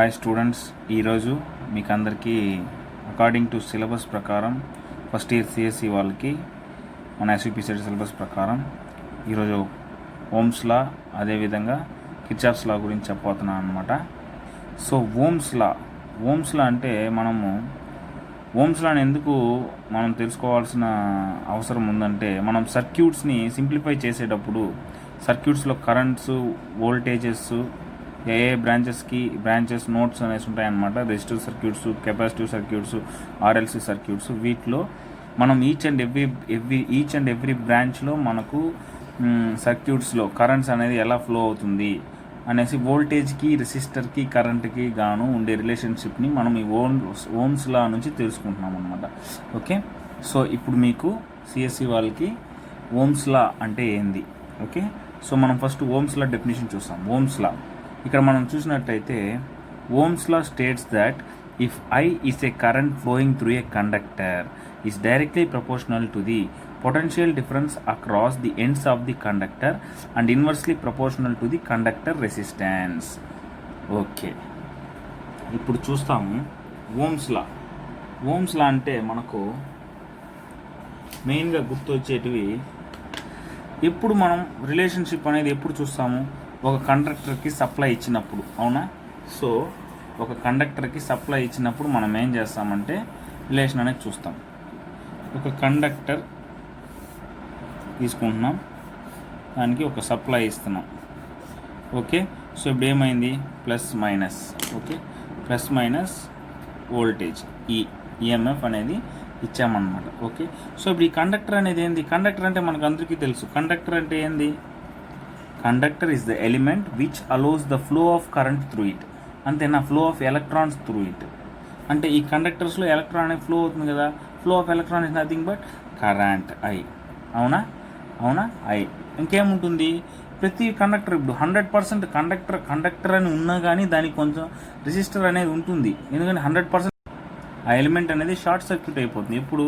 Hi students, ఈరోజు మీకు అందరికీ అకార్డింగ్ టు సిలబస్ ప్రకారం ఫస్ట్ ఇయర్ సిఎస్సి వాళ్ళకి మన ఎస్విపిసిటీ సిలబస్ ప్రకారం ఈరోజు ఓమ్స్ లా అదేవిధంగా కిర్చాఫ్స్ లా గురించి చెప్పబోతున్నాను అనమాట. సో ఓమ్స్ లా అంటే ఓమ్స్ లాని ఎందుకు మనం తెలుసుకోవాల్సిన అవసరం ఉందంటే, మనం సర్క్యూట్స్ని సింప్లిఫై చేసేటప్పుడు సర్క్యూట్స్లో కరెంట్స్, వోల్టేజెస్, ఏ బ్రాంచెస్ నోట్స్ అనేసి ఉంటాయన్నమాట. Resistive circuits, capacitive circuits, RLC circuits, వీటిలో మనం ఈచ్ అండ్ ఎవ్రీ బ్రాంచ్లో మనకు సర్క్యూట్స్లో కరెంట్స్ అనేది ఎలా ఫ్లో అవుతుంది అనేసి వోల్టేజ్కి, రెసిస్టర్కి, కరెంట్కి గాను ఉండే రిలేషన్షిప్ని మనం ఈ ఓమ్స్ లా నుంచి తెలుసుకుంటున్నాం అనమాట. ఓకే, సో ఇప్పుడు మీకు సిఎస్సి వాళ్ళకి ఓమ్స్ లా అంటే ఏంది, ఓకే. సో మనం ఫస్ట్ ఓమ్స్ లా డెఫినేషన్ చూస్తాం. ఓమ్స్ లా ఇక్కడ మనం చూసినట్టయితే Ohm's law states that if I is a current flowing through a conductor is directly proportional to the potential difference across the ends of the conductor and inversely proportional to the conductor resistance. Okay, ఇప్పుడు చూస్తాము Ohm's law అంటే మనకు మెయిన్గా గుర్తొచ్చేటివి. ఎప్పుడు మనం relationship అనేది ఎప్పుడు చూస్తాము? ఒక కండక్టర్కి సప్లై ఇచ్చినప్పుడు, అవునా? సో ఒక కండక్టర్కి సప్లై ఇచ్చినప్పుడు మనం ఏం చేస్తామంటే రిలేషన్ అనేది చూస్తాం. ఒక కండక్టర్ తీసుకుంటున్నాం, దానికి ఒక సప్లై ఇస్తున్నాం. ఓకే, సో ఇప్పుడు ఏమైంది? Plus minus. Okay, plus minus voltage, ఈ ఈఎంఎఫ్ అనేది ఇచ్చామన్నమాట. ఓకే, సో ఇప్పుడు ఈ కండక్టర్ అనేది ఏంది? కండక్టర్ అంటే మనకు అందరికీ తెలుసు. కండక్టర్ అంటే ఏంది? Conductor is the element which allows the flow of current through it. అంతేనా? Flow of electrons through it. అంటే ఈ కండక్టర్స్లో ఎలక్ట్రాన్ అనేది ఫ్లో అవుతుంది కదా. Flow of electron is nothing but current I. అవునా ఐ. ఇంకేముంటుంది? ప్రతి కండక్టర్ ఇప్పుడు 100% కండక్టర్ అని ఉన్నా కానీ దానికి కొంచెం రెసిస్టర్ అనేది ఉంటుంది. ఎందుకంటే 100% ఆ ఎలిమెంట్ అనేది షార్ట్ సర్క్యూట్ అయిపోతుంది ఎప్పుడు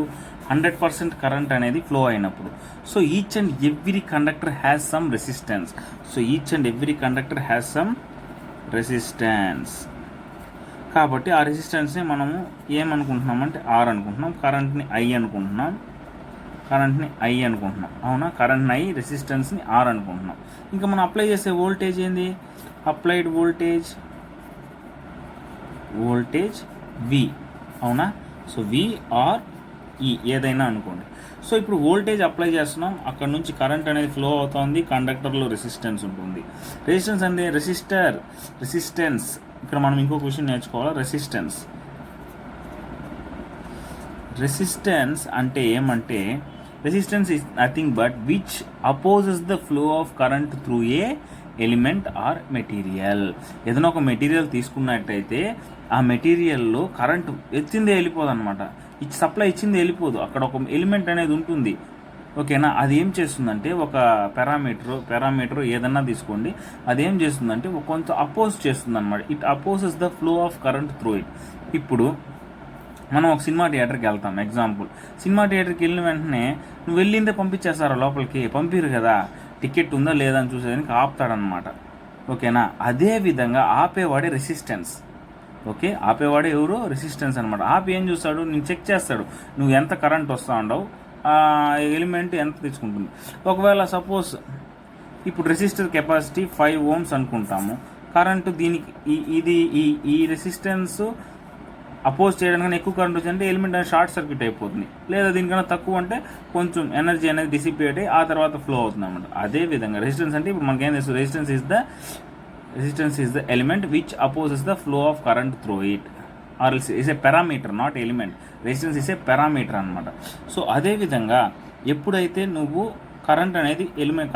100% కరెంట్ అనేది ఫ్లో అయినప్పుడు. So each and every conductor has some resistance. కాబట్టి ఆ రెసిస్టెన్స్ని మనము ఏమనుకుంటున్నామంటే ఆర్ అనుకుంటున్నాం, కరెంట్ని ఐ అనుకుంటున్నాం. అవునా? కరెంట్ని ఐ, రెసిస్టెన్స్ని ఆర్ అనుకుంటున్నాం. ఇంకా మనం అప్లై చేసే వోల్టేజ్ ఏంది? Applied voltage V. అవునా? సో విఆర్ ఈ ఏదైనా అనుకోండి. సో ఇప్పుడు వోల్టేజ్ అప్లై చేస్తున్నాం, అక్కడ నుంచి కరెంట్ అనేది ఫ్లో అవుతుంది, కండక్టర్లో రెసిస్టెన్స్ ఉంటుంది. రెసిస్టెన్స్ అంటే రెసిస్టెన్స్ ఇక్కడ మనం ఇంకొక విషయం నేర్చుకోవాలి. రెసిస్టెన్స్ అంటే ఏమంటే, resistance is nothing but which opposes the flow of current through a element are material. ఏదైనా ఒక మెటీరియల్ తీసుకున్నట్టయితే ఆ మెటీరియల్లో కరెంట్ ఎత్తిందే వెళ్ళిపోదు అనమాట. సప్లై ఇచ్చింది వెళ్ళిపోదు, అక్కడ ఒక ఎలిమెంట్ అనేది ఉంటుంది. ఓకేనా? అది ఏం చేస్తుందంటే ఒక పారామీటర్ ఏదన్నా తీసుకోండి, అది ఏం చేస్తుందంటే కొంత అపోజ్ చేస్తుంది అనమాట. It opposes the flow of current through it. ఇప్పుడు మనం ఒక సినిమా థియేటర్కి వెళ్తాం. ఎగ్జాంపుల్, సినిమా థియేటర్కి వెళ్ళిన వెంటనే నువ్వు వెళ్ళిందే పంపించేస్తారా లోపలికి? పంపిరు కదా. టికెట్ ఉందా లేదా అని చూసేదానికి ఆపుతాడనమాట. ఓకేనా? అదే విధంగా ఆపేవాడే రెసిస్టెన్స్. ఓకే, ఆపేవాడే ఎవరు? రెసిస్టెన్స్ అనమాట. ఆపి ఏం చూస్తాడు? నేను చెక్ చేస్తాడు నువ్వు ఎంత కరెంట్ వస్తూ ఉండవు, ఆ ఎలిమెంట్ ఎంత తెచ్చుకుంటుంది. ఒకవేళ సపోజ్ ఇప్పుడు రెసిస్టర్ కెపాసిటీ 5 ohms అనుకుంటాము. కరెంటు దీనికి ఈ రెసిస్టెన్స్ అపోజ్ చేయడానికి ఎక్కువ కరెంట్ వచ్చిందంటే ఎలిమెంట్ అనేది షార్ట్ సర్క్యూట్ అయిపోతుంది. లేదా దీనికన్నా తక్కువ అంటే కొంచెం ఎనర్జీ అనేది డిసిపేట్ అయ్యి ఆ తర్వాత ఫ్లో అవుతుంది అనమాట. అదే విధంగా రెసిస్టెన్స్ అంటే ఇప్పుడు మనకేం తెలుసు? Resistance is the element which opposes the flow of current through it, or is a parameter, not element. Resistance is a parameter అనమాట. సో అదేవిధంగా ఎప్పుడైతే నువ్వు కరెంట్ అనేది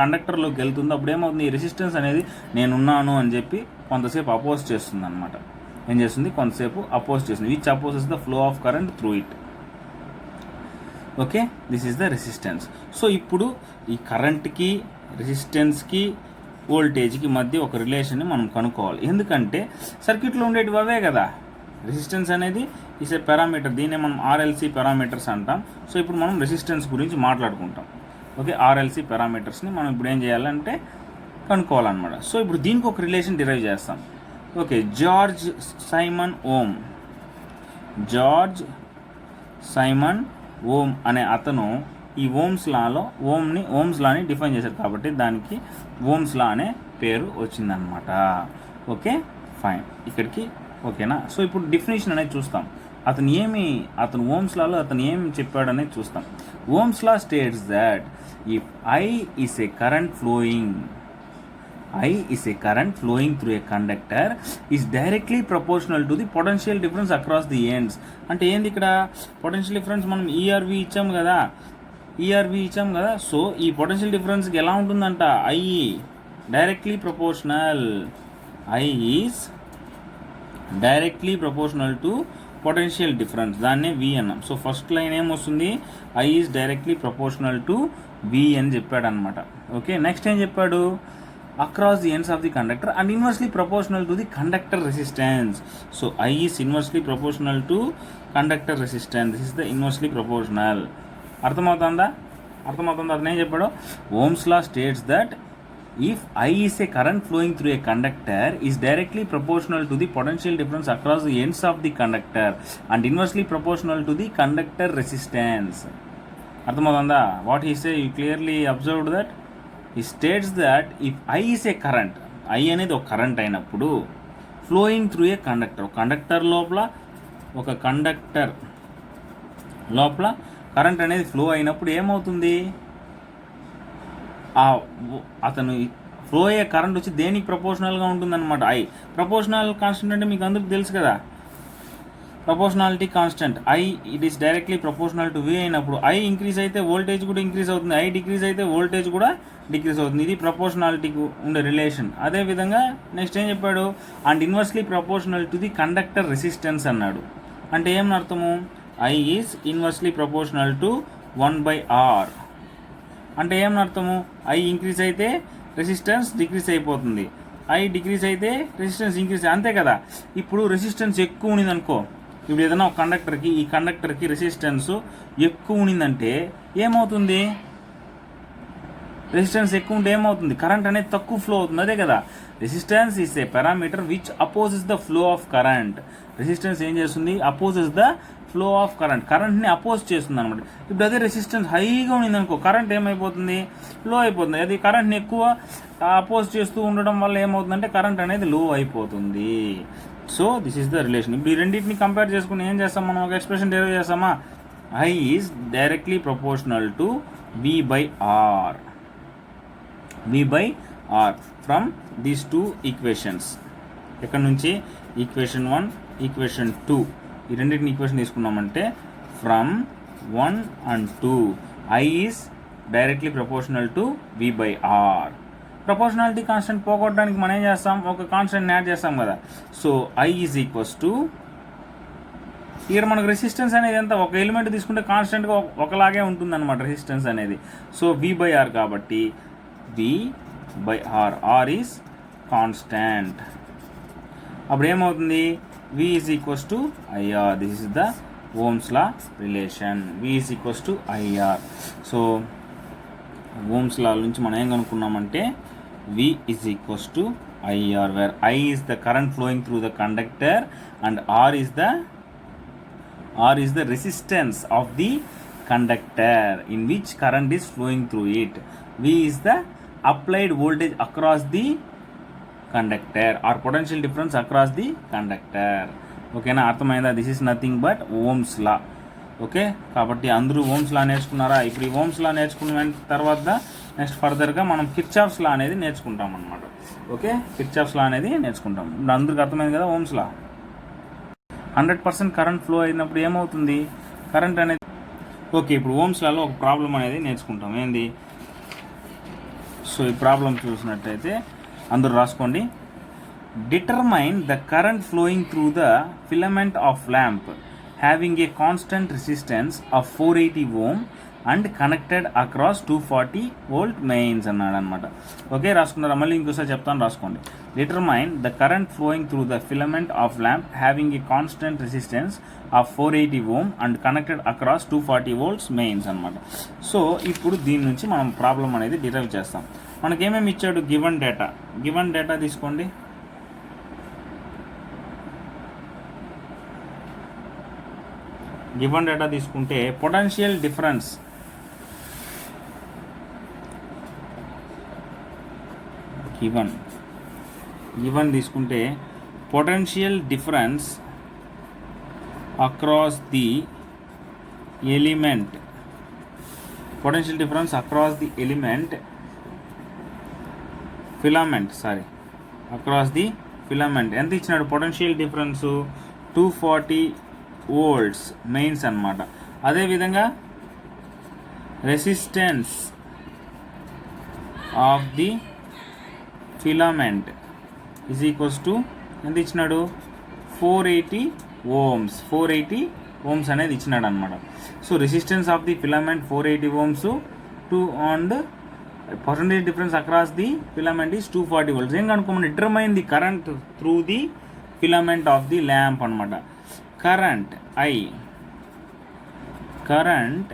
కండక్టర్లోకి వెళ్తుందో అప్పుడు ఏమవుతుంది? ఈ రెసిస్టెన్స్ అనేది నేనున్నాను అని చెప్పి కొంతసేపు అపోజ్ చేస్తుంది అనమాట. ఏం చేస్తుంది? కొంతసేపు అపోజ్ చేస్తుంది. Which opposes the flow of current through it. Okay, this is the resistance. So ఇప్పుడు ఈ కరెంట్కి, రెసిస్టెన్స్కి, వోల్టేజ్కి మధ్య ఒక రిలేషన్ని మనం కనుక్కోవాలి. ఎందుకంటే సర్క్యూట్లో ఉండేటివి అవే కదా. రెసిస్టెన్స్ అనేది ఇస్ ఏ పారామీటర్, దీన్నే మనం ఆర్ఎల్సి పారామీటర్స్ అంటాం. సో ఇప్పుడు మనం రెసిస్టెన్స్ గురించి మాట్లాడుకుంటాం. ఓకే, ఆర్ఎల్సి పారామీటర్స్ని మనం ఇప్పుడు ఏం చేయాలంటే కనుక్కోవాలన్నమాట. సో ఇప్పుడు దీనికి ఒక రిలేషన్ డిరైవ్ చేస్తాం. ఓకే, జార్జ్ సైమన్ ఓమ్ అనే అతను ఈ ఓమ్స్ లాని డిఫైన్ చేశారు కాబట్టి దానికి ఓమ్స్ లా అనే పేరు వచ్చిందనమాట. ఓకే ఫైన్, ఇక్కడికి ఓకేనా. సో ఇప్పుడు డెఫినేషన్ అనేది చూస్తాం. అతను ఓమ్స్ లాలో అతను ఏం చెప్పాడు అనేది చూస్తాం. Ohm's law states that if I is a current flowing through a conductor is directly proportional to the potential difference across the ends. అంటే ఏంది ఇక్కడ పొటెన్షియల్ డిఫరెన్స్? మనం ERV ఇచ్చాం కదా. సో ఈ పొటెన్షియల్ డిఫరెన్స్కి ఎలా ఉంటుందంట? I directly proportional. I is directly proportional to potential difference, దాన్నే V అన్నాం. సో ఫస్ట్ లైన్ ఏమొస్తుంది? I is directly proportional to V అని చెప్పాడు అనమాట. ఓకే, నెక్స్ట్ ఏం చెప్పాడు? across the ends of the conductor and inversely proportional to the conductor resistance. So I is inversely proportional to conductor resistance. This is the inversely proportional. అర్థమవుతుందా? అతను ఏం చెప్పాడు? Ohm's law states that if I is a current flowing through a conductor is directly proportional to the potential difference across the ends of the conductor and inversely proportional to the conductor resistance. అర్థమవుతుందా? What he say? You clearly observed that? He states that if I is a current, I అనేది ఒక current అయినప్పుడు flowing through a conductor లోపల current అనేది flow అయినప్పుడు ఏమవుతుంది? అతను flow అయ్యే కరెంట్ వచ్చి దేనికి ప్రపోర్షనల్గా ఉంటుందన్నమాట? I ప్రపోర్షనల్ కాన్స్టెంట్ అంటే మీకు అందరికి తెలుసు కదా, proportionality constant. It is directly proportional to V అయినప్పుడు I ఇంక్రీజ్ అయితే వోల్టేజ్ కూడా ఇంక్రీజ్ అవుతుంది, I డిక్రీజ్ అయితే వోల్టేజ్ కూడా డిక్రీజ్ అవుతుంది. ఇది ప్రపోర్షనాలిటీకి ఉండే రిలేషన్. అదేవిధంగా నెక్స్ట్ ఏం చెప్పాడు? And inversely proportional to the conductor resistance అన్నాడు. అంటే ఏమని అర్థము? I is inversely proportional to 1/R. అంటే ఏమని అర్థము? I ఇంక్రీజ్ అయితే రెసిస్టెన్స్ డిక్రీజ్ అయిపోతుంది, I డిక్రీజ్ అయితే రెసిస్టెన్స్ ఇంక్రీజ్, అంతే కదా. ఇప్పుడు రెసిస్టెన్స్ ఎక్కువ ఉన్నది అనుకో, ఇప్పుడు ఏదైనా ఒక ఈ కండక్టర్కి రెసిస్టెన్స్ ఎక్కువ ఉన్నిందంటే ఏమవుతుంది? రెసిస్టెన్స్ ఎక్కువ ఉంటే ఏమవుతుంది? కరెంట్ అనేది తక్కువ ఫ్లో అవుతుంది, అదే కదా. Resistance is a parameter which opposes the flow of current. Resistance ఏం చేస్తుంది? అపోజెస్ ద ఫ్లో ఆఫ్ కరెంట్ని అపోజ్ చేస్తుంది అనమాట. ఇప్పుడు అదే రెసిస్టెన్స్ హైగా ఉన్నింది అనుకో, కరెంట్ ఏమైపోతుంది? లో అయిపోతుంది. అది కరెంట్ని ఎక్కువ అపోజ్ చేస్తూ ఉండడం వల్ల ఏమవుతుందంటే కరెంట్ అనేది లో అయిపోతుంది. So this is the relation. ఇప్పుడు ఈ రెండింటిని కంపేర్ చేసుకుని ఏం చేస్తాం మనం? ఒక ఎక్స్ప్రెషన్ డెరైవ్ చేస్తామా? I is directly proportional to V/R from these two equations. ఎక్కడి నుంచి? Equation 1, equation 2. ఈ రెండింటిని ఈక్వేషన్ తీసుకున్నామంటే from 1 and 2 I is directly proportional to V/R. Proportionality constant పోగొట్టడానికి మనం ఏం చేస్తాం? ఒక కాన్స్టెంట్ని యాడ్ చేస్తాం కదా. So I is equals to, ఇక్కడ మనకు రెసిస్టెన్స్ అనేది ఎంత? ఒక ఎలిమెంట్ తీసుకుంటే కాన్స్టెంట్గా ఒకలాగే ఉంటుందన్నమాట రెసిస్టెన్స్ అనేది. సో V/R కాబట్టి V/R, R ఈజ్ కాన్స్టెంట్. అప్పుడు ఏమవుతుంది? V is equals to IR. This is the Ohm's law relation. V is equals to IR. So Ohm's law నుంచి మనం ఏం కనుక్కున్నామంటే V is equals to IR, where I is the current flowing through the conductor and R is the resistance of the conductor in which current is flowing through it. V is the applied voltage across the conductor or potential difference across the conductor. ఓకేనా? అర్థమైందా? This is nothing but Ohm's law. Okay, కాబట్టి అందరూ Ohm's లా నేర్చుకున్నారా? ఇప్పుడు ఈ Ohm's law నేర్చుకున్న తర్వాత next ఫర్దర్గా మనం కిర్చాఫ్స్ లా అనేది నేర్చుకుంటాం అనమాట. ఓకే, కిర్చాఫ్స్ లా అనేది నేర్చుకుంటాం. ఇప్పుడు అందరికి అర్థమైంది కదా ఓమ్స్ లా. 100% కరెంట్ ఫ్లో అయినప్పుడు ఏమవుతుంది? కరెంట్ అనేది. ఓకే, ఇప్పుడు ఓమ్స్ లాలో ఒక ప్రాబ్లం అనేది నేర్చుకుంటాం. ఏంది? సో ఈ ప్రాబ్లం చూసినట్టయితే అందరూ రాసుకోండి. Determine the current flowing through the filament of lamp having a constant resistance of 480 ohm and connected across 240 volt mains అన్నాడు అనమాట. ఓకే, రాసుకున్నారా? మళ్ళీ ఇంకోసారి చెప్తాను, రాసుకోండి. Determine the current flowing through the filament of lamp having a constant resistance of 480 ohm and connected across 240 volts mains అనమాట. So ఇప్పుడు దీని నుంచి మనం ప్రాబ్లం అనేది డిరైవ్ చేస్తాం. మనకేమేమి ఇచ్చాడు? గివెన్ డేటా తీసుకోండి. గివన్ డేటా తీసుకుంటే పొటెన్షియల్ డిఫరెన్స్ గివన్ తీసుకుంటే potential difference across the element filament ఎంత ఇచ్చినాడు పొటెన్షియల్ డిఫరెన్స్ 240 వోల్ట్స్ మెయిన్స్ అనమాట. అదేవిధంగా resistance of the filament is equals to ఎంత ఇచ్చినాడు 480 ఓమ్స్ అనేది ఇచ్చినాడు అనమాట. So resistance of the filament 480 ohms and percentage difference across the filament is 240 volts. ఏం కనుక్కోమని determine the current through the filament of the lamp అనమాట. Current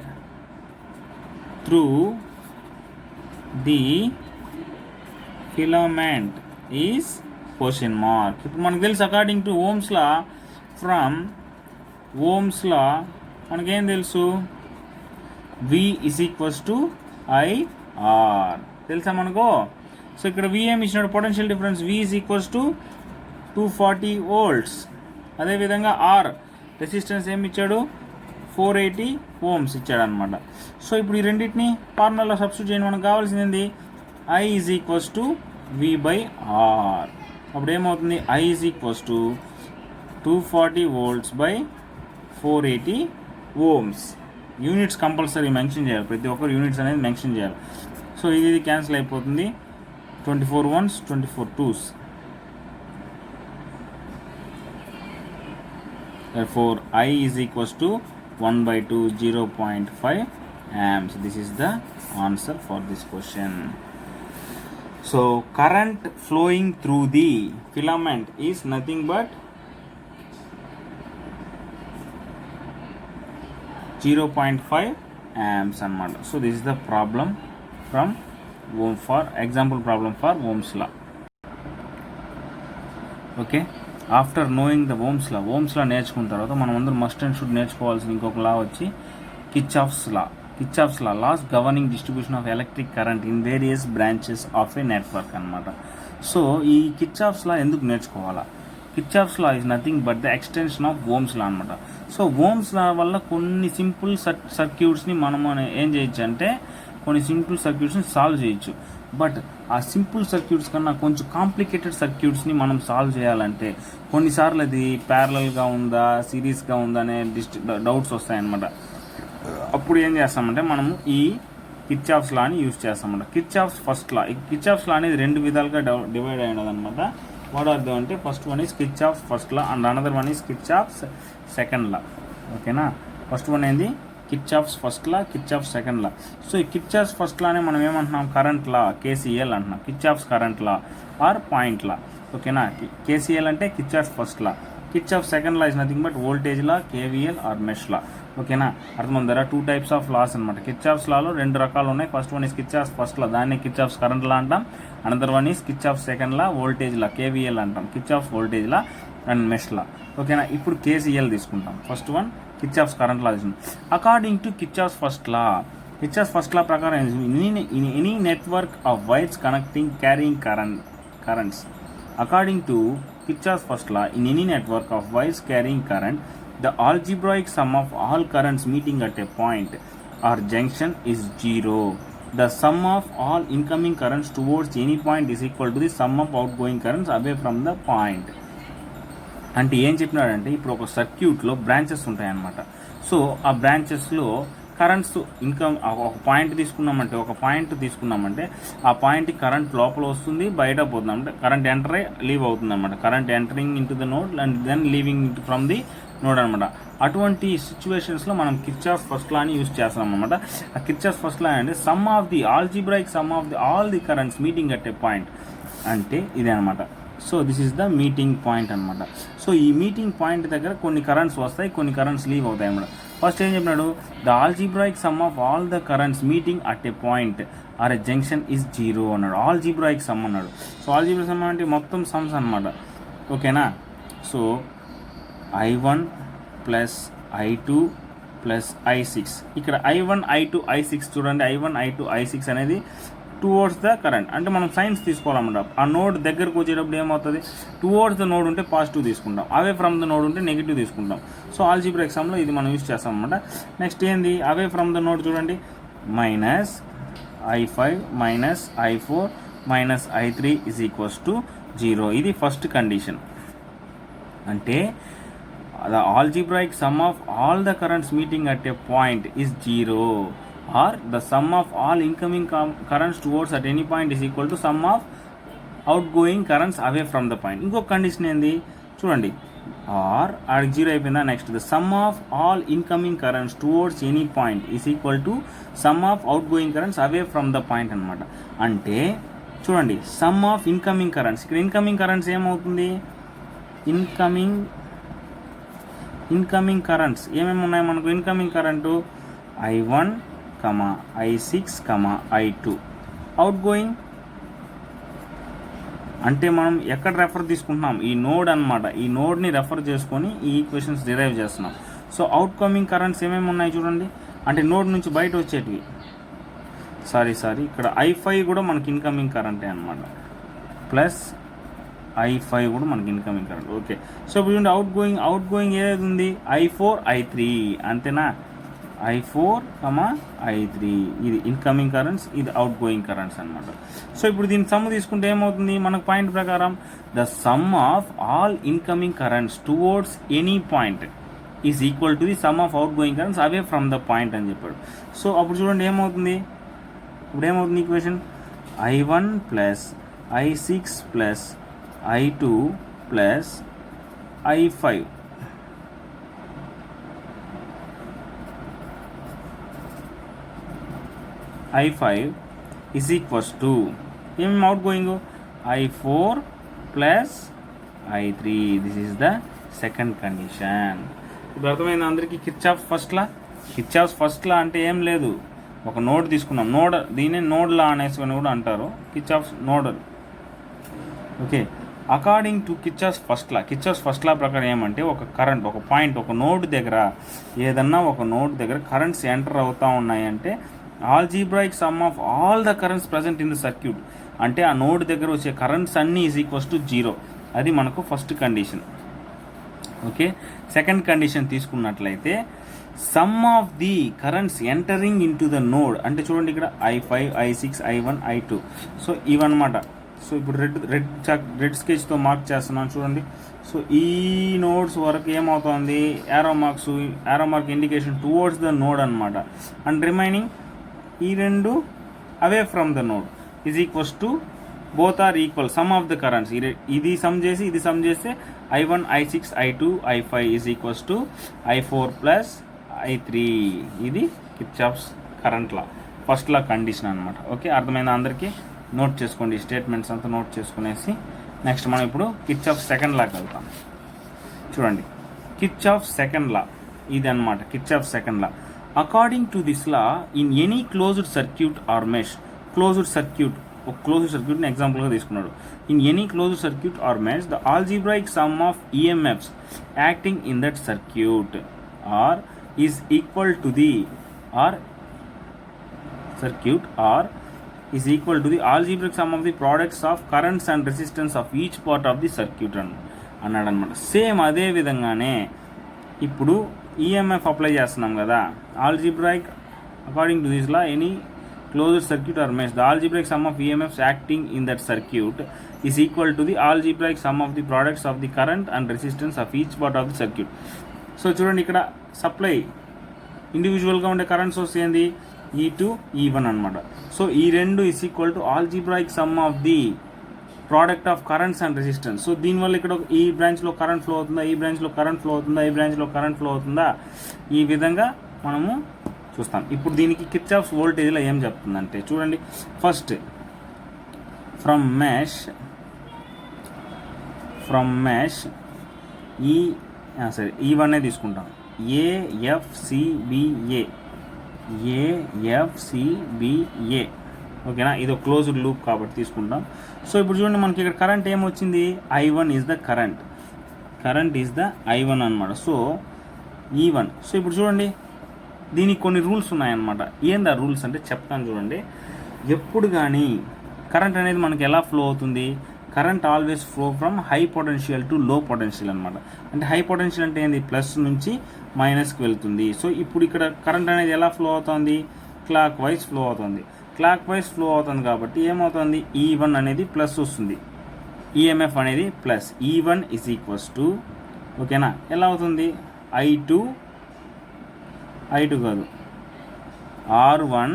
through the filament is question mark. ఇప్పుడు మనకు తెలుసు according to Ohm's లా మనకేం తెలుసు V is equals to IR తెలుసా మనకు. సో ఇక్కడ V ఏమి ఇచ్చినాడు potential difference V is equals to 240 volts. అదేవిధంగా R రెసిస్టెన్స్ ఏమి ఇచ్చాడు 480 ohms ఇచ్చాడు అనమాట. సో ఇప్పుడు ఈ రెండింటిని ఫార్ములాలో సబ్స్టిట్యూట్ చేయండి. మనకు కావాల్సింది ఏంది I is equals to V/R. అప్పుడు ఏమవుతుంది I is equals to 240 volts by 480 ohms. Units compulsory mention చేయాలి, ప్రతి ఒక్కరు యూనిట్స్ అనేది మెన్షన్ చేయాలి. సో ఇది క్యాన్సిల్ అయిపోతుంది, 24 ones 24 twos. Therefore I is equals to 1/2 0.5 amps. This is the answer for this question. So current flowing through the filament is nothing but 0.5 amps అనమాట. So this is the problem for example problem for Ohm's law. Okay, after knowing the Ohm's law నేర్చుకున్న తర్వాత మనం అందరం must and should నేర్చుకోవాల్సిన ఇంకొక law వచ్చి Kirchhoff's law laws governing distribution of electric current in various branches of a network అనమాట. So ఈ Kirchhoff's law ఎందుకు నేర్చుకోవాలా? Kirchhoff's law is nothing but the extension of Ohm's law అనమాట. So Ohm's లా వల్ల కొన్ని సింపుల్ సర్క్యూట్స్ని మనం ఏం చేయొచ్చు అంటే కొన్ని సింపుల్ సర్క్యూట్స్ని సాల్వ్ చేయొచ్చు. బట్ ఆ సింపుల్ సర్క్యూట్స్ కన్నా కొంచెం కాంప్లికేటెడ్ సర్క్యూట్స్ని మనం సాల్వ్ చేయాలంటే కొన్నిసార్లు అది ప్యారలల్గా ఉందా సిరీస్గా ఉందా అనే డౌట్స్ వస్తాయన్నమాట. అప్పుడు ఏం చేస్తామంటే మనము ఈ కిర్చాఫ్స్ లాని యూజ్ చేస్తామన్నమాట. కిర్చాఫ్స్ లా అనేది రెండు విధాలుగా డివైడ్ అయినది అనమాట. వాట్ ఆర్ దే అంటే first one is Kirchhoff's first law and another one is Kirchhoff's second law. ఓకేనా, ఫస్ట్ వన్ ఏంది Kirchhoff's first law, Kirchhoff's second law. So ఈ కిర్చాఫ్స్ ఫస్ట్ లానే మనం ఏమంటున్నాం కరెంట్ లా, KCL అంటున్నాం. Kirchhoff's current law or point law. ఓకేనా, KCL అంటే Kirchhoff's first law. Kirchhoff's second law is nothing but voltage law, KVL or mesh law. ఓకేనా, అర్థం దగ్గర 2 types ఆఫ్ లాస్ అనమాట. కిర్చాఫ్స్ లాలో 2 రకాలు ఉన్నాయి. First one is Kirchhoff's first law, దాన్ని కిర్చాఫ్స్ కరెంట్ లా అంటాం. Another one is Kirchhoff's second law, voltage law, KVL అంటాం. Kirchhoff's voltage law and mesh law. ఓకేనా, ఇప్పుడు KCL తీసుకుంటాం. First one Kirchhoff's current law తీసుకుంటాం. According to Kirchhoff's first law ప్రకారం in any network of wires carrying currents. According to Kirchhoff's first law, in any network of wires carrying current, the algebraic sum of all currents meeting at a point or junction is 0. The sum of all incoming currents towards any point is equal to the sum of outgoing currents away from the point. అంటే ఏం చెప్పినాడంటే ఇప్పుడు ఒక సర్క్యూట్లో branches ఉంటాయన్నమాట. So ఆ బ్రాంచెస్లో currents ఇంకా ఒక point తీసుకున్నామంటే ఆ పాయింట్కి కరెంట్ లోపల వస్తుంది, బయట పోతుంది. అంటే కరెంట్ ఎంటర్ అయ్యి లీవ్ అవుతుంది అనమాట. Current entering in to the node and then leaving from the node అనమాట. అటువంటి సిచ్యువేషన్స్లో మనం కిర్చాఫ్ ఫస్ట్ లాని యూజ్ చేస్తాం అనమాట. ఆ కిర్చాఫ్ ఫస్ట్ లా అంటే some of the algebraic sum of the all the currents meeting at a point అంటే ఇదే అనమాట. So this is the meeting point అనమాట. సో ఈ మీటింగ్ పాయింట్ దగ్గర కొన్ని కరెంట్స్ వస్తాయి, కొన్ని కరెంట్స్ లీవ్ అవుతాయి అనమాట. ఫస్ట్ ఏం చెప్పినాడు, the algebraic sum of all the currents meeting at a point or a junction is 0 అన్నాడు. ఆల్జిబ్రాయిక్ సమ్ అన్నాడు. సో ఆల్జిబ్రాయిక్ సమ్ అంటే మొత్తం సమ్స్ అనమాట. ఓకేనా, so I1 plus I2 plus I6. ఇక్కడ I1 I2 I6 చూడండి, I1 I2 I6 అనేది towards the current. అంటే మనం సైన్స్ తీసుకోవాలన్నమాట. ఆ నోడ్ దగ్గరకు వచ్చేటప్పుడు ఏమవుతుంది, టువర్డ్స్ ద నోడ్ ఉంటే పాజిటివ్ తీసుకుంటాం, అవే ఫ్రమ్ ద నోడ్ ఉంటే నెగిటివ్ తీసుకుంటాం. సో ఆల్జీబ్రా ఎగ్జామ్లో ఇది మనం యూజ్ చేస్తాం అనమాట. నెక్స్ట్ ఏంది, అవే ఫ్రమ్ ద నోడ్ చూడండి, minus I5 minus I4 minus I3 is equals to 0. ఇది ఫస్ట్ కండిషన్. అంటే the algebraic sum of all the currents meeting at a point is 0, or the sum of all incoming currents towards at any point is equal to sum of outgoing currents away from the point. ఇంకో condition ఏంది చూడండి, are are 0 అయిపోయిందా. Next the sum of all incoming currents towards any point is equal to sum of outgoing currents away from the point అనమాట. అంటే చూడండి, some of incoming currents, ఇక్కడ incoming currents ఏమవుతుంది, incoming currents ఏమేమి ఉన్నాయి మనకు, incoming current I1, I6, I2. Out going అంటే మనం ఎక్కడ రెఫర్ తీసుకుంటున్నాం, ఈ నోడ్ అనమాట. ఈ నోడ్ని రెఫర్ చేసుకొని ఈ ఈక్వేషన్స్ డిరైవ్ చేస్తున్నాం. సో అవుట్ కమింగ్ కరెంట్స్ ఏమేమి ఉన్నాయి చూడండి, అంటే నోడ్ నుంచి బయట వచ్చేటివి. సారీ ఇక్కడ I5 కూడా మనకి ఇన్కమింగ్ కరెంటే అనమాట, ప్లస్ I5 కూడా మనకి ఇన్కమింగ్ కరెంట్. ఓకే, సో ఇప్పుడు చూడండి, అవుట్ గోయింగ్ ఏదైతే ఉంది I4 I3, అంతేనా. I4, I3 ఇది ఇన్కమింగ్ కరెంట్స్, ఇది అవుట్ గోయింగ్ కరెంట్స్ అనమాట. సో ఇప్పుడు దీని సమ్ తీసుకుంటే ఏమవుతుంది మనకు పాయింట్ ప్రకారం, the sum of all incoming currents towards any point is equal to the sum of outgoing currents away from the point అని చెప్పాడు. సో అప్పుడు చూడండి ఏమవుతుంది, ఇప్పుడు ఏమవుతుంది ఈక్వేషన్, I1 plus I6 plus I2 plus I5 is equals to ఏమేమి outgoing I4 plus I3. This is the second condition. ఇప్పుడు అర్థమైంది అందరికీ. కిర్చాఫ్స్ ఫస్ట్ లా అంటే ఏం లేదు, ఒక నోడ్ తీసుకున్నాం, దీన్ని నోడ్ లా అనేసుకొని కూడా అంటారు, Kirchhoff's node. Okay, according to Kirchhoff's first law ప్రకారం ఏమంటే, ఒక కరెంట్, ఒక పాయింట్, ఒక నోడ్ దగ్గర, ఏదన్నా ఒక నోడ్ దగ్గర కరెంట్స్ ఎంటర్ అవుతూ ఉన్నాయంటే algebraic sum of all the currents present in the circuit, అంటే ఆ నోడ్ దగ్గర వచ్చే కరెంట్స్ అన్నీ ఈజ్ ఈక్వల్స్ టు 0. అది మనకు first condition. Okay, second condition తీసుకున్నట్లయితే, sum of the currents entering in to the node, అంటే చూడండి ఇక్కడ I5 I6 I1 I2. So ఇవన్నమాట. సో ఇప్పుడు రెడ్ స్కెచ్తో మార్క్ చేస్తున్నాను చూడండి. సో ఈ నోడ్స్ వరకు ఏమవుతుంది, arrow mark indication towards the node అనమాట. అండ్ రిమైనింగ్ ఈ రెండు away from the node is equals to both or equal sum of the currents. ఇది సమ్ చేస్తే I1 I6 I2 I5 is equals to I4 plus I3. ఇది Kirchhoff's current లా first లా condition అనమాట. Okay, అర్థమైందా అందరికీ? Note చేసుకోండి, statements అంతా note చేసుకునేసి next మనం ఇప్పుడు కిర్చాఫ్స్ సెకండ్ లాకి వెళ్తాం. చూడండి, కిర్చాఫ్స్ సెకండ్ లా ఇది అనమాట. Kirchhoff's second law, according to this law in any closed circuit or mesh, closed సర్క్యూట్ని ఎగ్జాంపుల్గా తీసుకున్నాడు. In any closed circuit or mesh the algebraic sum of EMFs acting in that circuit or is equal to the is equal to the algebraic sum of the products of currents and resistance of each part of the circuit అన్నాడు అనమాట. Same అదే విధంగానే ఇప్పుడు EMF apply చేస్తున్నాం కదా, algebraic according to this law any closed circuit or mesh the algebraic sum of EMFs acting in that circuit is equal to the algebraic sum of the products of the current and resistance of each part of the circuit. So చూడండి, ఇక్కడ supply ఇండివిజువల్గా ఉండే current source ఏంది, E2 E1 అనమాట. So ఈ రెండు is equal to algebraic sum of the product of currents and resistance. So దీనివల్ల ఇక్కడ ఈ బ్రాంచ్లో కరెంట్ ఫ్లో అవుతుందా, ఈ బ్రాంచ్లో కరెంట్ ఫ్లో అవుతుందా, ఈ బ్రాంచ్లో కరెంట్ ఫ్లో అవుతుందా, ఈ విధంగా మనము చూస్తాం. ఇప్పుడు దీనికి కిర్చాఫ్స్ వోల్టేజ్లో ఏం చెప్తుందంటే చూడండి, ఫస్ట్ ఫ్రమ్ మ్యాష్ E1 తీసుకుంటాం, AFCBA ఓకేనా, ఇది క్లోజ్డ్ లూప్ కాబట్టి తీసుకుంటాం. సో ఇప్పుడు చూడండి, మనకి ఇక్కడ కరెంట్ ఏమొచ్చింది, I1 is the current is the I1 అనమాట. సో E1, సో ఇప్పుడు చూడండి దీనికి కొన్ని రూల్స్ ఉన్నాయన్నమాట. ఏంది ఆ రూల్స్ అంటే చెప్తాను చూడండి. ఎప్పుడు కానీ కరెంట్ అనేది మనకి ఎలా ఫ్లో అవుతుంది, current always flow from high potential to లో పొటెన్షియల్ అనమాట. అంటే హై పొటెన్షియల్ అంటే ఏంది, ప్లస్ నుంచి మైనస్కి వెళ్తుంది. సో ఇప్పుడు ఇక్కడ కరెంట్ అనేది ఎలా ఫ్లో అవుతుంది, క్లాక్ వైజ్ ఫ్లో అవుతుంది. క్లాక్ వైజ్ ఫ్లో అవుతుంది కాబట్టి ఏమవుతుంది, E1 అనేది ప్లస్ వస్తుంది, ఈఎంఎఫ్ అనేది plus. E1 is equals to ఓకేనా ఎలా అవుతుంది, I2 కాదు R1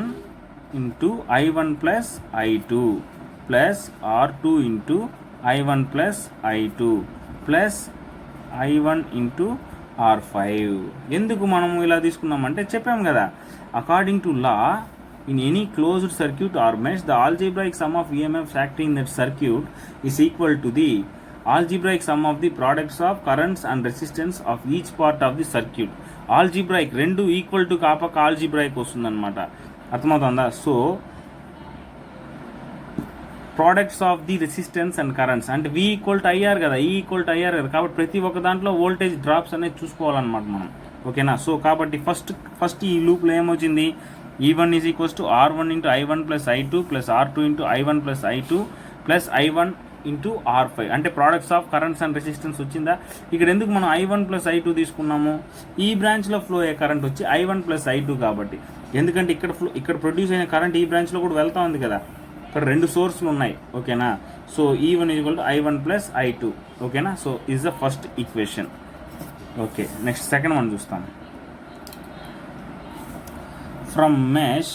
into I1 plus I2 plus R2 into I1 plus I2 plus I1 into R5. ఎందుకు మనం ఇలా తీసుకున్నామంటే చెప్పాం కదా, according to law in any closed circuit or mesh, the algebraic sum of EMFs acting in that circuit is equal to the algebraic sum of the products of currents and resistance of each part of the circuit. Algebraic రెండు equal to కాపక algebraic వస్తుందన్నమాట. అర్థమవుతుందా? So products of the resistance and currents అంటే V equal to IR కదా, E equal to IR కదా, కాబట్టి ప్రతి ఒక్క దాంట్లో వోల్టేజ్ డ్రాప్స్ అనేది చూసుకోవాలన్నమాట మనం. ఓకేనా? సో కాబట్టి ఫస్ట్ ఈ లూప్లో ఏమొచ్చింది, E1 is equals to R1 into I1 plus I2 plus R2 into I1 plus I2 plus I1 into R5 అంటే products of currents and resistance వచ్చిందా. ఇక్కడ ఎందుకు మనం I1 ప్లస్ I2 తీసుకున్నాము, ఈ బ్రాంచ్లో ఫ్లో అయ్యే కరెంట్ వచ్చి I1 ప్లస్ I2 కాబట్టి. ఎందుకంటే ఇక్కడ ప్రొడ్యూస్ అయిన కరెంట్ ఈ బ్రాంచ్లో కూడా వెళ్తూ ఉంది కదా, ఇక్కడ రెండు సోర్స్లు ఉన్నాయి. ఓకేనా? So E1 is equal to I1 plus I2. ఓకేనా? So is the first equation. Okay, next second one చూస్తాం. From mesh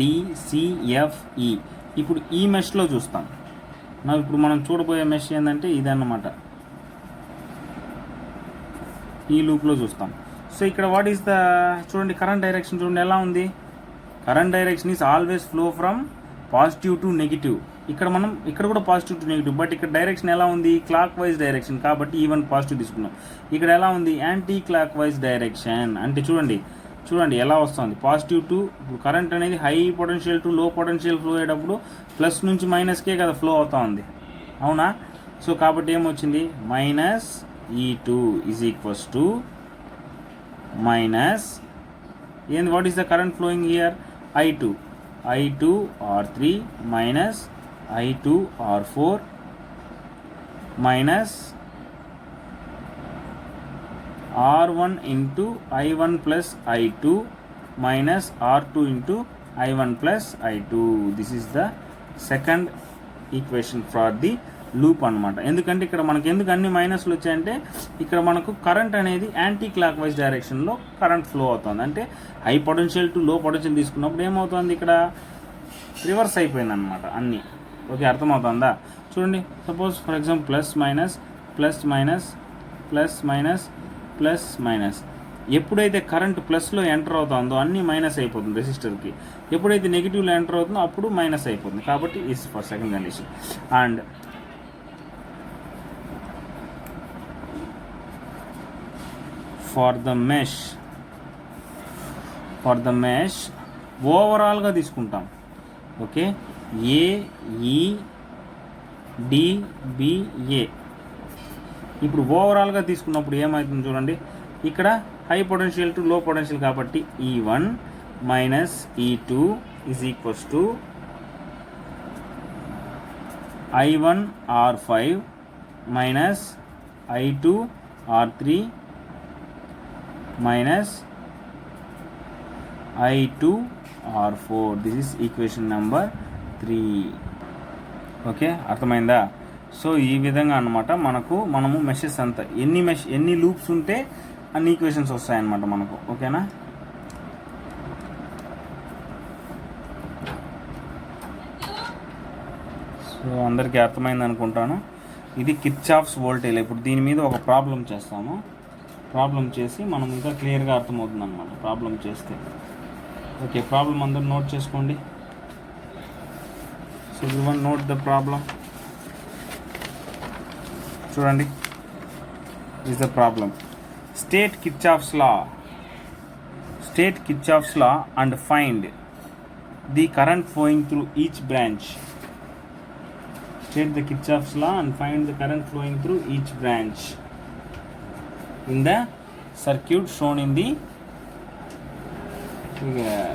EDCFE. ఇప్పుడు ఈ మెష్లో చూస్తాం. ఇప్పుడు మనం చూడబోయే మెష్ ఏంటంటే ఇదన్నమాట, ఈ లూప్లో చూస్తాం. సో ఇక్కడ వాట్ ఈస్ ద చూడండి, కరెంట్ డైరెక్షన్ చూడండి ఎలా ఉంది. Current direction is always flow from positive to negative. ఇక్కడ కూడా పాజిటివ్ టు నెగిటివ్, బట్ ఇక్కడ డైరెక్షన్ ఎలా ఉంది, క్లాక్ వైజ్ డైరెక్షన్ కాబట్టి ఈవెన్ పాజిటివ్ తీసుకున్నాం. ఇక్కడ ఎలా ఉంది, యాంటీ క్లాక్ వైజ్ డైరెక్షన్. అంటే చూడండి ఎలా వస్తుంది, పాజిటివ్ టు ఇప్పుడు కరెంట్ అనేది హై పొటెన్షియల్ టు లో పొటెన్షియల్ ఫ్లో అయ్యేటప్పుడు ప్లస్ నుంచి మైనస్కే కదా ఫ్లో అవుతా ఉంది, అవునా? సో కాబట్టి ఏమొచ్చింది, minus E2 is equals to minus ఏంది, what is the current flowing here, I2 R3 minus I2 R4 minus R1 into I1 plus I2 minus R2 into I1 plus I2. This is the second equation for the loop అనమాట. ఎందుకంటే ఇక్కడ మనకి ఎందుకు అన్ని మైనస్లు వచ్చాయంటే ఇక్కడ మనకు కరెంట్ అనేది యాంటీ క్లాక్ వైజ్ డైరెక్షన్లో కరెంట్ ఫ్లో అవుతుంది. అంటే హై పొటెన్షియల్ టు లో పొటెన్షియల్ తీసుకున్నప్పుడు ఏమవుతుంది, ఇక్కడ రివర్స్ అయిపోయింది అనమాట అన్నీ. ఓకే, అర్థమవుతుందా? చూడండి, suppose for example plus minus plus minus plus minus plus minus. ఎప్పుడైతే కరెంట్ ప్లస్లో ఎంటర్ అవుతుందో అన్నీ మైనస్ అయిపోతుంది రెసిస్టర్కి, ఎప్పుడైతే నెగిటివ్లో ఎంటర్ అవుతుందో అప్పుడు మైనస్ అయిపోతుంది. కాబట్టి is for second condition. And for the mesh ఓవరాల్గా తీసుకుంటాం. Okay, AEDBA. ఇప్పుడు ఓవరాల్గా తీసుకున్నప్పుడు ఏమవుతుంది చూడండి, ఇక్కడ హై పొటెన్షియల్ టు లో పొటెన్షియల్ కాబట్టి E1 minus E2 is equals to I1 R5 minus I2 R3 minus I2 R4. This is equation number 3. Okay, అర్థమైందా? సో ఈ విధంగా అన్నమాట మనము మెషెస్ అంతా ఎన్ని లూప్స్ ఉంటే అన్ని ఈక్వేషన్స్ వస్తాయన్నమాట మనకు. ఓకేనా? సో అందరికీ అర్థమైంది అనుకుంటాను. ఇది కిర్చాఫ్స్ వోల్టేజ్. ఇప్పుడు దీని మీద ఒక ప్రాబ్లం చేస్తాము. ప్రాబ్లం చేసి మనం ఇంకా క్లియర్గా అర్థమవుతుంది అనమాట ప్రాబ్లం చేస్తే. ఓకే, ప్రాబ్లం అందరూ నోట్ చేసుకోండి. So everyone note the problem. చూడండి, is the problem. State Kirchhoff's law and find the current flowing through each branch state the Kirchhoff's law and find the current flowing through each branch in the circuit shown in the figure.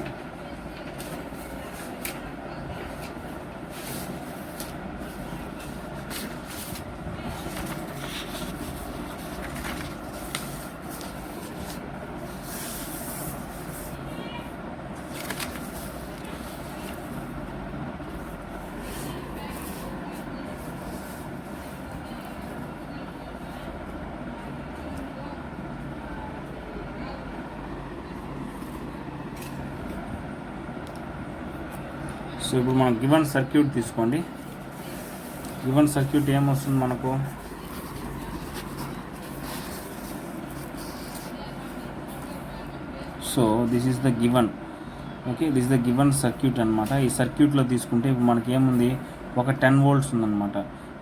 So ఇప్పుడు మనం given circuit తీసుకోండి. Given circuit ఏమొస్తుంది మనకు, so this is the given, okay, this is the given circuit అనమాట. ఈ సర్క్యూట్లో తీసుకుంటే ఇప్పుడు మనకి ఏముంది, ఒక 10 volts ఉందన్నమాట.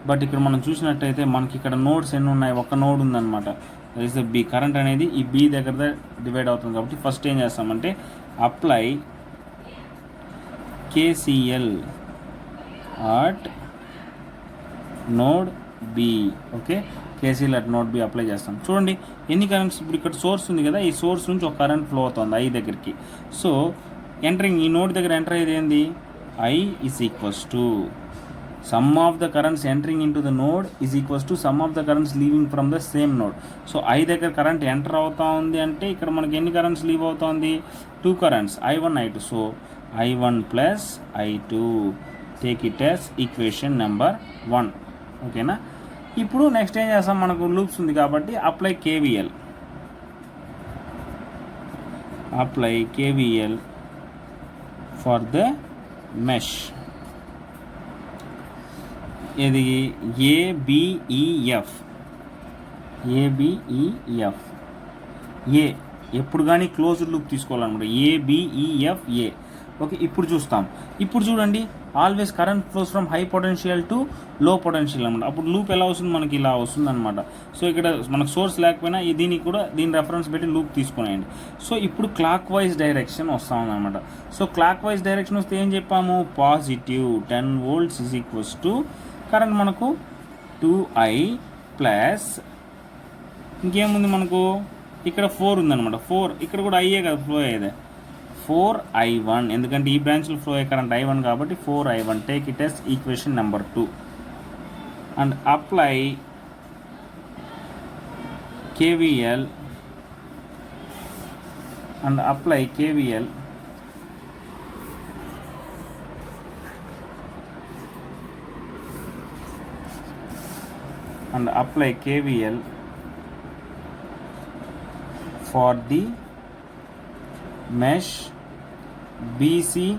బట్ ఇక్కడ మనం చూసినట్టయితే మనకి ఇక్కడ నోడ్స్ ఎన్ని ఉన్నాయి, ఒక నోడ్ ఉందన్నమాట. That is the B. Current అనేది ఈ బి దగ్గర డివైడ్ అవుతుంది కాబట్టి ఫస్ట్ ఏం చేస్తామంటే apply KCL at node B. Okay, KCL at node B apply చేస్తాం. చూడండి ఎన్ని కరెంట్స్, ఇప్పుడు ఇక్కడ సోర్స్ ఉంది కదా, ఈ సోర్స్ నుంచి ఒక కరెంట్ ఫ్లో అవుతుంది I దగ్గరికి. సో ఎంటరింగ్ ఈ నోడ్ దగ్గర ఎంటర్ అయ్యేది ఏంది, I is equals to sum of the currents entering in to the node is equals to sum of the currents leaving from the same node. So I దగ్గర current enter అవుతా ఉంది అంటే ఇక్కడ మనకి ఎన్ని కరెంట్స్ లీవ్ అవుతుంది, 2 currents I1 I2. So I1 plus I2, take it as equation number 1. ఓకేనా. ఇప్పుడు నెక్స్ట్ ఏం చేస్తాం, మనకు లూప్స్ ఉంది కాబట్టి apply KVL. Apply KVL for the mesh. ఇది ABEF. ఏ ఎప్పుడు కానీ క్లోజ్డ్ లూప్ తీసుకోవాలన్నమాట, ABEFA. ఓకే, ఇప్పుడు చూస్తాం. ఇప్పుడు చూడండి, always current flows from high potential to లో పొటెన్షియల్ అనమాట. అప్పుడు లూప్ ఎలా వస్తుంది, మనకి ఇలా వస్తుంది అనమాట. సో ఇక్కడ మనకు సోర్స్ లేకపోయినా దీనికి కూడా దీని రెఫరెన్స్ పెట్టి లూప్ తీసుకునేయండి. సో ఇప్పుడు క్లాక్ వైజ్ డైరెక్షన్ వస్తూ ఉందన్నమాట. సో క్లాక్ వైజ్ డైరెక్షన్ వస్తే ఏం చెప్పాము, positive 10 volts is equals to current మనకు 2I ప్లస్ ఇంకేముంది మనకు ఇక్కడ 4 ఉందన్నమాట. 4 ఇక్కడ కూడా అయ్యే కదా ఫ్లో అయ్యేదే, 4I1. ఎందుకంటే ఈ బ్రాంచ్లో ఫ్లో అయ్యే కరెంట్ I1 కాబట్టి 4I1. Take it as equation number 2 and apply KVL for the mesh BCDEB.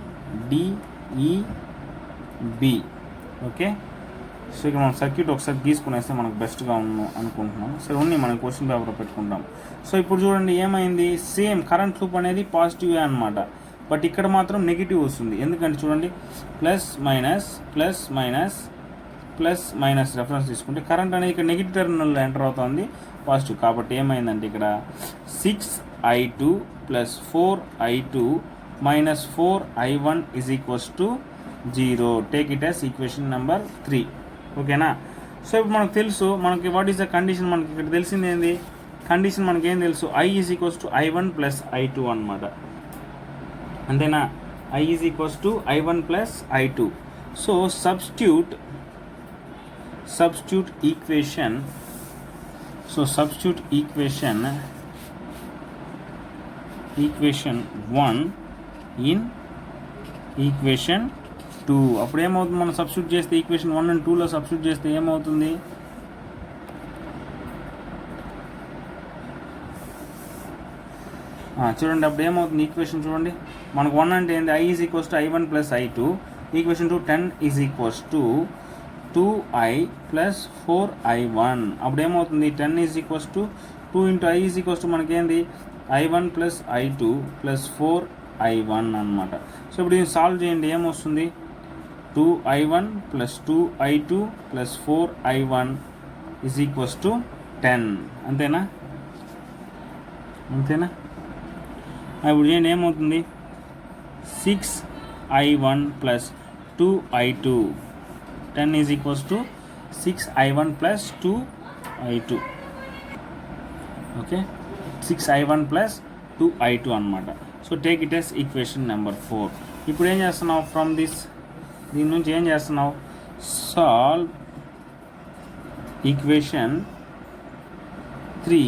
Okay, so ఇక్కడ మనం సర్క్యూట్ ఒకసారి గీసుకునేస్తే మనకు బెస్ట్గా అనుకుంటున్నాం. సరే ఉంది, మనం క్వశ్చన్ పేపర్ పెట్టుకుంటాం. సో ఇప్పుడు చూడండి ఏమైంది, సేమ్ కరెంట్ లూప్ అనేది పాజిటివే అనమాట. బట్ ఇక్కడ మాత్రం నెగిటివ్ వస్తుంది. ఎందుకంటే చూడండి ప్లస్ మైనస్ రెఫరెన్స్ తీసుకుంటే కరెంట్ అనేది ఇక్కడ నెగిటివ్ టెర్మినల్లో ఎంటర్ అవుతుంది, పాజిటివ్. కాబట్టి ఏమైందంటే ఇక్కడ 6I2 plus 4I2 minus 4I1 is equals to 0. Take it as equation number 3. ఓకేనా. సో ఇప్పుడు మనకు తెలుసు, మనకి వాట్ ఈస్ ద కండిషన్, మనకి ఇక్కడ తెలిసింది ఏంది, కండిషన్ మనకి ఏం తెలుసు, I is equals to I1 plus I2 అనమాట. అంతేనా, I is equals to I1 plus I2. So substitute equation, so substitute equation 1 in equation 2. అప్పుడు ఏమవుతుంది, మనం సబ్స్టిట్యూట్ చేస్తే ఈక్వేషన్ 1 and 2లో సబ్స్టిట్యూట్ చేస్తే ఏమవుతుంది, చూడండి అప్పుడు ఏమవుతుంది ఈక్వేషన్ చూడండి, మనకు 1 అంటే ఏంది, I is equals to I1 plus I2. Equation 2 10 is equals to 2I plus 4I1. అప్పుడు ఏమవుతుంది, 10 is equals to 2 into I is equals to మనకేంది I1 plus I2 plus 4I1 అనమాట. సో ఇప్పుడు దీన్ని సాల్వ్ చేయండి, ఏమొస్తుంది, 2I1 plus 2I2 plus 4I1 is equals to 10. అంతేనా. ఇప్పుడు చేయండి, ఏమవుతుంది, 6I1 plus 2I2 10 is equals to 6i1 plus 2i2. Okay, 6i1 plus 2i2 అన్నమాట. So take it as equation number 4. ఇప్పుడు ఏం చేస్తున్నావు, ఫ్రమ్ దీని నుంచి ఏం చేస్తున్నావు, solve equation 3,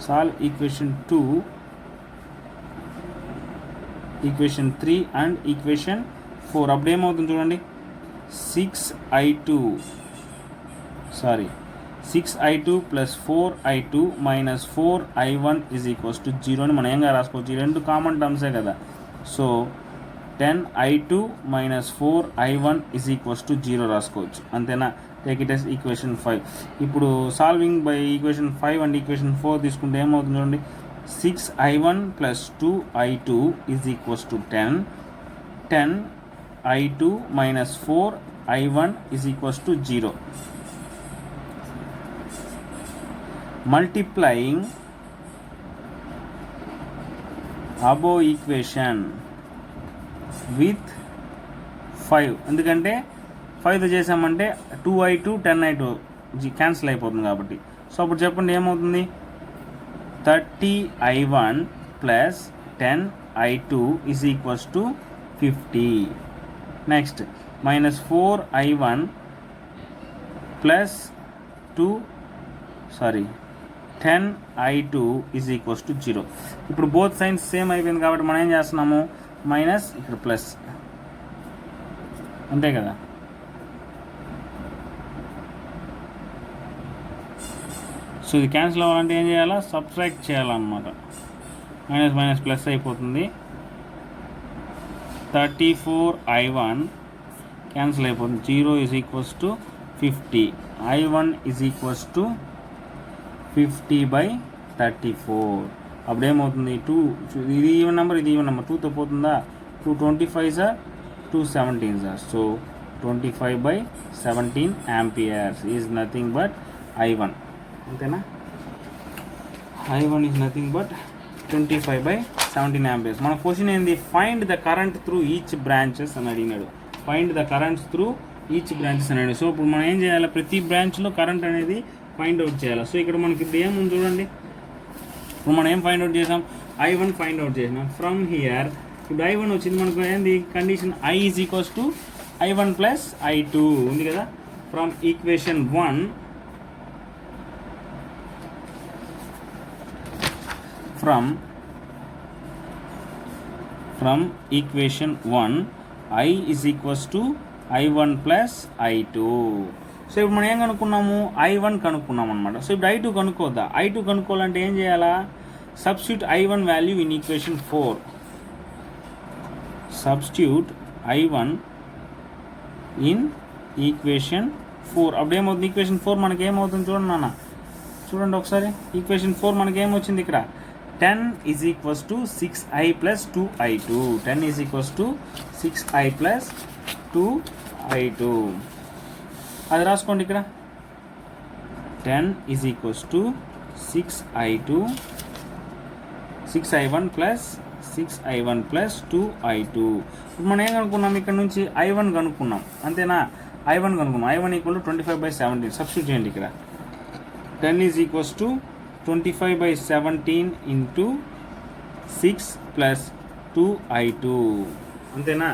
solve equation 2, equation 3 and equation 4. అప్పుడు ఏమవుతుంది చూడండి, 6i2 plus 4i2 minus 4i1 is equals to 0 అని మనం ఏంగా రాసుకోవచ్చు, ఈ రెండు కామన్ టర్మ్సే కదా. So 10i2 minus 4i1 is equals to 0 రాసుకోవచ్చు, అంతేనా. Take it as equation 5. ఇప్పుడు solving by equation 5 and equation 4 తీసుకుంటే ఏమవుతుంది చూడండి, 6i1 plus 2i2 is equals to 10. 10i2 minus 4i1 is equals to 0. Multiplying above equation with 5, ఎందుకంటే 5తో చేసామంటే 2i2 10i2 cancel అయిపోతుంది కాబట్టి. సో అప్పుడు చెప్పండి ఏమవుతుంది, 30i1 plus 10i2 is equals to 50. Next minus 4i1 plus 10i2 is equals to 0. ఇప్పుడు both science same అయిపోయింది కాబట్టి మనం ఏం చేస్తున్నాము, మైనస్ ఇక్కడ ప్లస్, అంతే కదా. సో ఇది క్యాన్సిల్ అవ్వాలంటే ఏం చేయాలా, సబ్ట్రాక్ట్ చేయాలన్నమాట. మైనస్ మైనస్ ప్లస్ అయిపోతుంది. 34i1 క్యాన్సిల్ అయిపోతుంది, 0 is equals to 50. i1 is equals to 50/34. అప్పుడు ఏమవుతుంది, 2 ఇది ఈవెన్ నెంబర్, ఇది ఈవెన్ నెంబర్, 2తో పోతుందా, 2 25s are 2 17s are. So 25/17 amperes is nothing but i1, అంతేనా. i1 is nothing but 25/17 amperes. మన క్వశ్చన్ ఏంది, find the current through each branches అని అడిగినాడు. Find the currents through each branches అనేది. So ఇప్పుడు మనం ఏం చేయాలి, ప్రతి బ్రాంచ్లో కరెంట్ అనేది ఫైండ్ అవుట్ చేయాలి. సో ఇక్కడ మనకి ఇప్పుడు ఏముంది చూడండి, ఇప్పుడు మనం ఏం ఫైండ్ అవుట్ చేసాం, i1 ఫైండ్ అవుట్ చేసినాం. ఫ్రమ్ హియర్ ఇప్పుడు i1 వచ్చింది మనకు, ఏంది condition, i is equals to i1 plus i2 ఉంది కదా. From equation 1, from equation 1 i is equals to i1 plus i2. So ఇప్పుడు మనం ఏం కనుక్కున్నాము, i1 కనుక్కున్నాం అనమాట. సో ఇప్పుడు i2 కనుక్కోద్దా, i2 కనుక్కోవాలంటే ఏం చేయాలా, substitute i1 value in equation 4. Substitute i1 in equation 4. అప్పుడు ఏమవుతుంది, ఈక్వేషన్ 4 మనకి ఏమవుతుంది చూడండి నాన్న, చూడండి ఒకసారి. ఈక్వేషన్ 4 మనకి ఏమొచ్చింది ఇక్కడ, 10 is equals to 6i plus 2i2. 10 is equals to 6i plus 2i2. అది రాసుకోండి ఇక్కడ, 10 is equals to 6i2, 6i1 plus 6i1 plus 2i2. ఇప్పుడు మనం ఏం కనుక్కున్నాం, ఇక్కడ నుంచి i1 కనుక్కున్నాం, అంతేనా. i1 కనుక్కున్నాం, i1 equal to 25/17. Substitute చేయండి ఇక్కడ, 10 is equals to 25/17 into 6 plus 2i2, అంతేనా.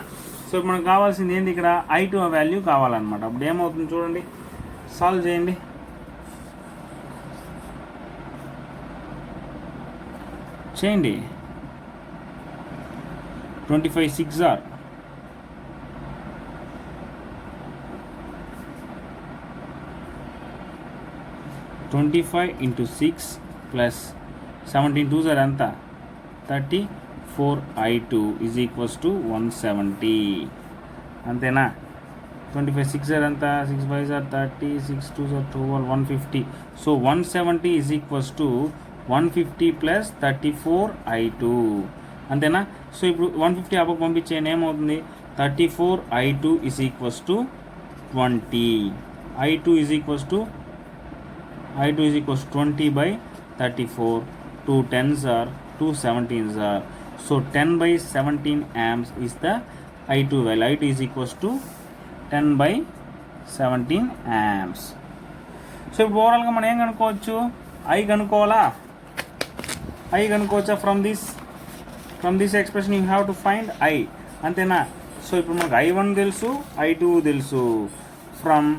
సో మనకు కావాల్సింది ఏంటి, ఇక్కడ i2 వాల్యూ కావాలన్నమాట. అప్పుడు ఏమవుతుంది చూడండి, సాల్వ్ చేయండి. చేయండి, 25 6 are 25 into 6 plus 17 2s are anta 34i2 is equals to 170. అంతేనా. 25 6 are anta 6 5s are 30, 6 2s are 12, 150. So 170 is equals to 150 plus 34i2, అంతేనా. సో ఇప్పుడు 150 అప్పుడు పంపించేయండి, ఏమవుతుంది, 34i2 is equals to 20. i2 is equals to 20/34. 2 10s are 2 17s are. So 10/17 amps is the I2 value. I2 is equals to 10/17 amps. So ఇప్పుడు ఓవరాల్గా మనం ఏం కనుక్కోవచ్చు, ఐ కనుక్కోవాలా, ఐ కనుక్కోవచ్చా from this expression you have to find I, అంతేనా. So ఇప్పుడు మనకు I1 తెలుసు, I2 తెలుసు. From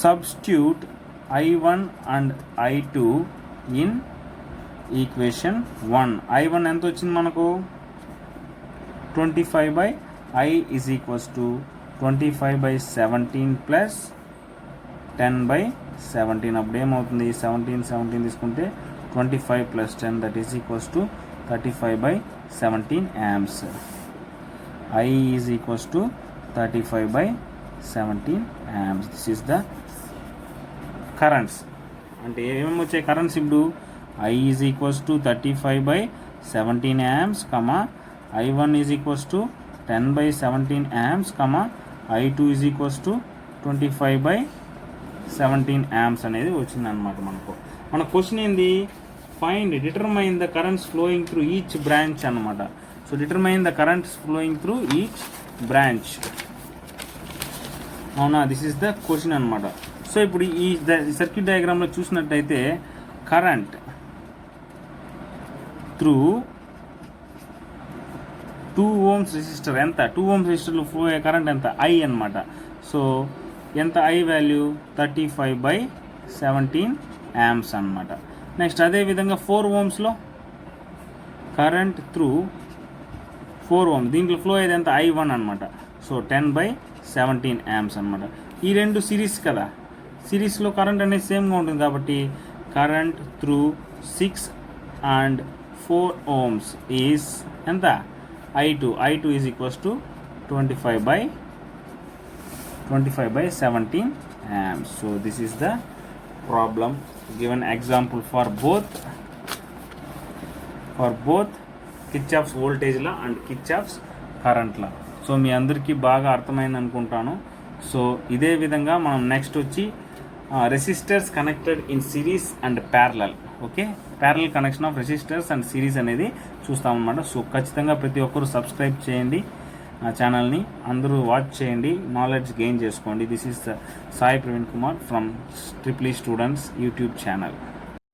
substitute I1 and I2 in equation 1. I1 ఎంత వచ్చింది మనకు 25 I is equals to 25/17 plus 10/17. అప్పుడు ఏమవుతుంది, 17 తీసుకుంటే 25 + 10 that is equals to 35/17 amps. I is equals to 35/17 amps. This is the currents. అంటే ఏమేమి వచ్చాయి కరెంట్స్ ఇప్పుడు, I is equals to 35/17 amps, I1 is equals to 10/17 amps, I2 is equals to 25/17 amps అనేది వచ్చిందనమాట మనకు. మన క్వశ్చన్ ఏంది, determine the currents flowing through each branch అనమాట. So determine the currents flowing through each branch, అవునా, this is the question అనమాట. So ఇప్పుడు ఈ సర్క్యూట్ డయాగ్రామ్లో చూసినట్టయితే కరెంట్ త్రూ 2 ohms రెసిస్టర్ ఎంత, 2 ohms రెసిస్టర్లో ఫ్లో అయ్యే కరెంట్ ఎంత, I అనమాట. సో ఎంత I వాల్యూ 35/17 amps అనమాట. నెక్స్ట్ అదేవిధంగా 4 ohmsలో కరెంట్ త్రూ 4 ohms, దీంట్లో ఫ్లో అయ్యేది ఎంత I1 అనమాట. సో 10/17 amps అనమాట. ఈ రెండు సిరీస్ కదా, సిరీస్లో కరెంట్ అనేది సేమ్గా ఉంటుంది కాబట్టి current through 6 and 4 ohms is ఎంత I2 is equals to 25/17 amps. So this is the problem given example for both Kirchhoff's voltage law and Kirchhoff's current law. So మీ అందరికీ బాగా అర్థమైంది అనుకుంటాను. సో ఇదే విధంగా మనం నెక్స్ట్ వచ్చి resistors connected in series and parallel, okay, parallel connection of resistors and series అనేది చూస్తామన్నమాట. సో ఖచ్చితంగా ప్రతి ఒక్కరు సబ్స్క్రైబ్ చేయండి ఛానల్ని, అందరూ వాచ్ చేయండి, నాలెడ్జ్ గెయిన్ చేసుకోండి. This is Sai Praveen Kumar from triple E students YouTube channel.